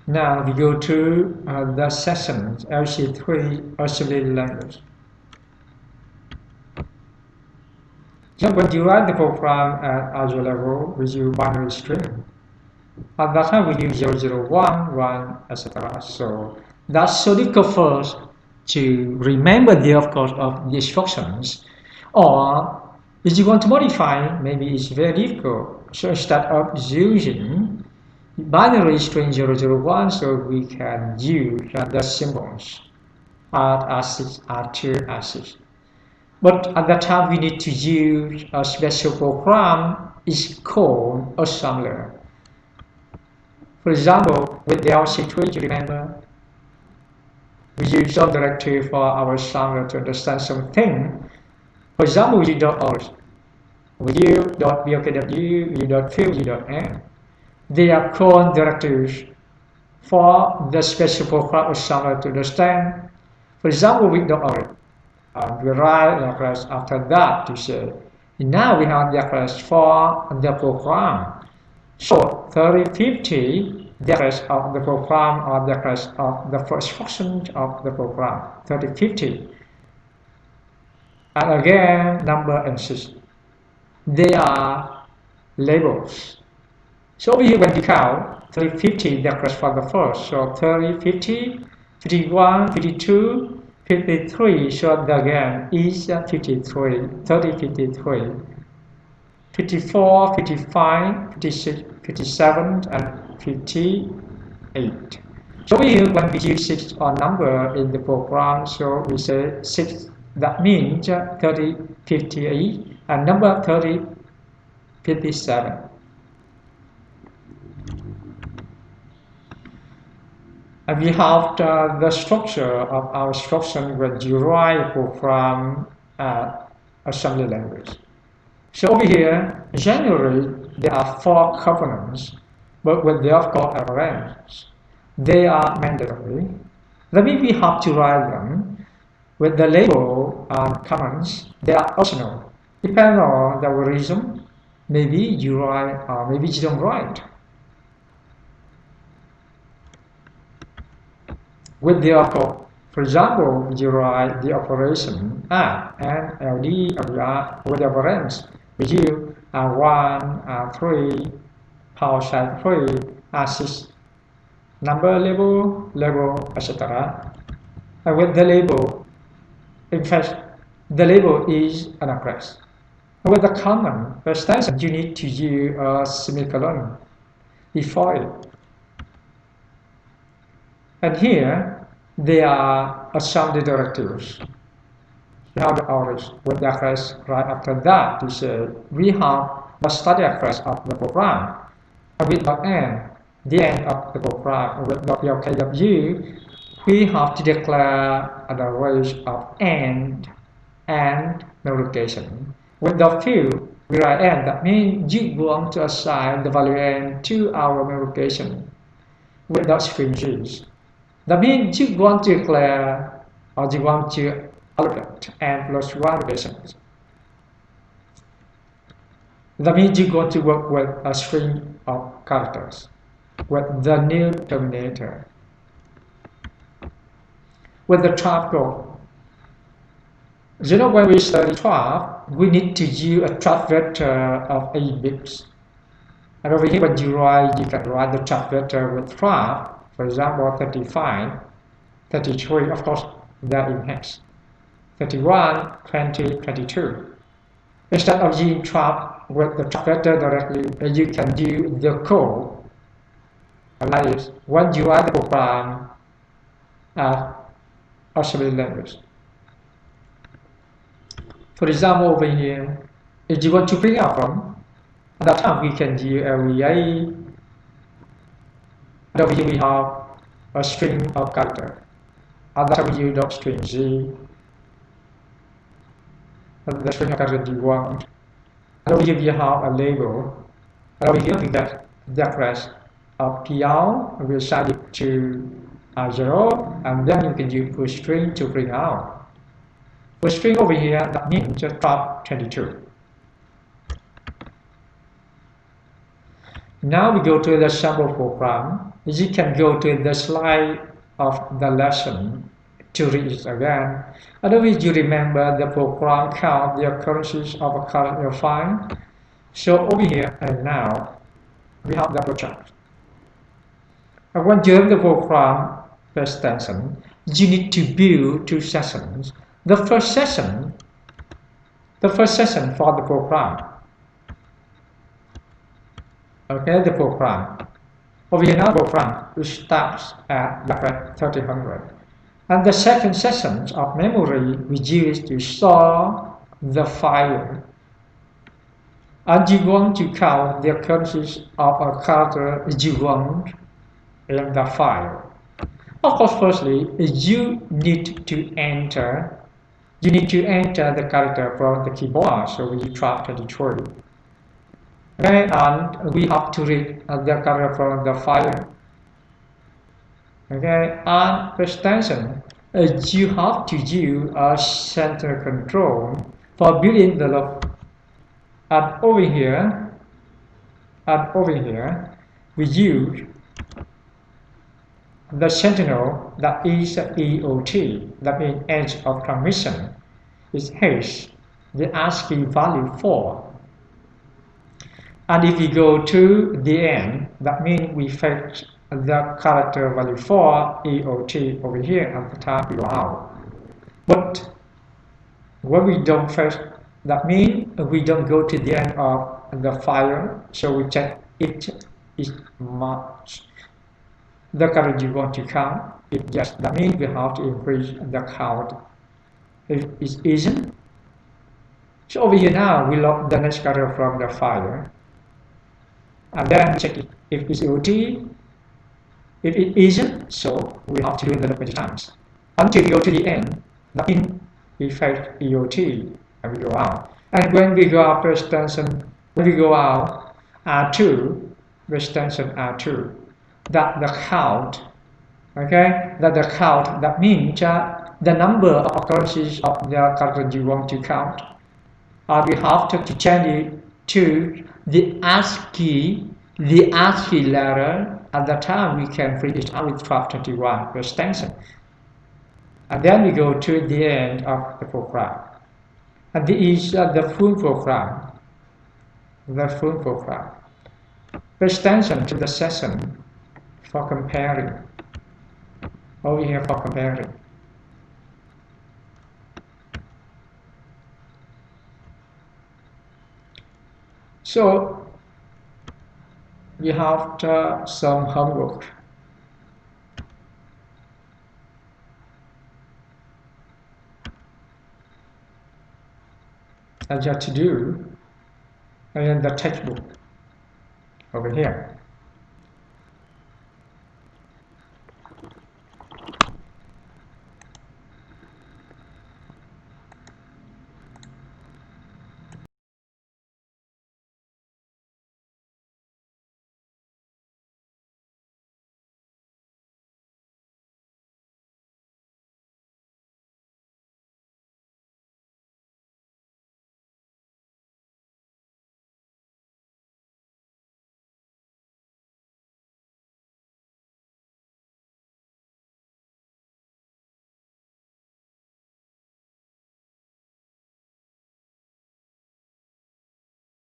Now we go to the session LC3 assembly language. So when you write the program at Azure level, we use binary string. At that time, we use 001, 1, etc. So that's so difficult first to remember the of course of the instructions. Or if you want to modify, maybe it's very difficult. So instead of using binary string 001, so we can use the symbols R6, R2, R6. But at that time, we need to use a special program. It's called assembler. For example, with the LC3, you remember, we use some directory for our assembler to understand something. For example, we use .org, we use .bokw, we use .fill, we use .n. They are called directories for the special program assembler to understand. For example, with .org, we write the address after that to say, now we have the address for the program. So 3050, the address of the program or the address of the first function of the program, 3050. And again, number and 6. They are labels. So over here when you count, 3050, the address for the first. So 3050, 51, 52, 53, so again is 53, 3053, 54, 55, 56, 57, and 58. So here when we use 6 or number in the program, so we say 6, that means 3058 and number 3057. And we have the structure of our instruction when you write a program assembly language. So over here, generally, there are 4 components, but when they are called arrays, they are mandatory. That means we have to write them. With the label commands, they are optional. Depending on the reason, maybe you write or maybe you don't write. With the code, for example, you write the operation add and LD, LDR with the operands. We use 1, 3, power side 3, 6, number label, etc. And with the label, in fact, the label is an address. And with the command, for instance, you need to use a semicolon before it. And here, they are assembly directives. We have the address with the address right after that to say we have the static address of the program. And with .n, the end of the program, with .lkw, we have to declare the range of end and notification. With the field, we write n, that means you want to assign the value n to our notification. With the string G's, that means you want to declare or you want to allocate n plus 1 relations. That means you're going to work with a string of characters with the new terminator. With the trap code, you know when we study trap, we need to use a trap vector of 8 bits. And over here when you can write the trap vector with trap. For example, 35, 33, of course, they're in hex. 31, 20, 22. Instead of using trap with the trap vector directly, you can do the code like this when you write the program assembly language. For example, over here, if you want to bring out from, at that time we can use LEA. Over here we have a string of character. At that time we use string Z. And the string of character you want. And over here we have a label. And over here we get the address of PL. We assign it to 0, and then you can use push string to bring out. Push string over here, that means just top 22. Now we go to the sample program. You can go to the slide of the lesson to read it again. Otherwise, you remember the program count the occurrences of a current file. So over here and now, we have the project. And when you have the program extension, you need to build two sessions. The first session for the program. Okay, the program. Over here now, program which starts at the 1300. And the second session of memory we use to store the file. And you want to count the occurrences of a character you want in the file. Of course, firstly, you need to enter the character from the keyboard. So we try 23. Okay, and we have to read the character from the file. Okay, and for extension, you have to use a center control for building the loop. And over here, we use the sentinel that is EOT, that means edge of transmission, is hash, the ASCII value 4. And if we go to the end, that means we fetch the character value 4 EOT over here at the time we go out. But when we don't fetch, that means we don't go to the end of the file, so we check it is much the character you want to count. It just that means we have to increase the count. If it isn't, so over here now we log the next character from the file, and then we check it if it's EOT. If it isn't, so we have to do the many times until we go to the end. That means we fetch EOT and we go out. And when we go out for extension, when we go out R2, extension R2, that the count, okay, that means the number of occurrences of the character you want to count. We have to change it to the ASCII letter. At that time, we can print it out with 1221 extension. And then we go to the end of the program. And this is the full program. Extension to the session for comparing. Over here for comparing. So we have some homework. And you have to do in the textbook over here.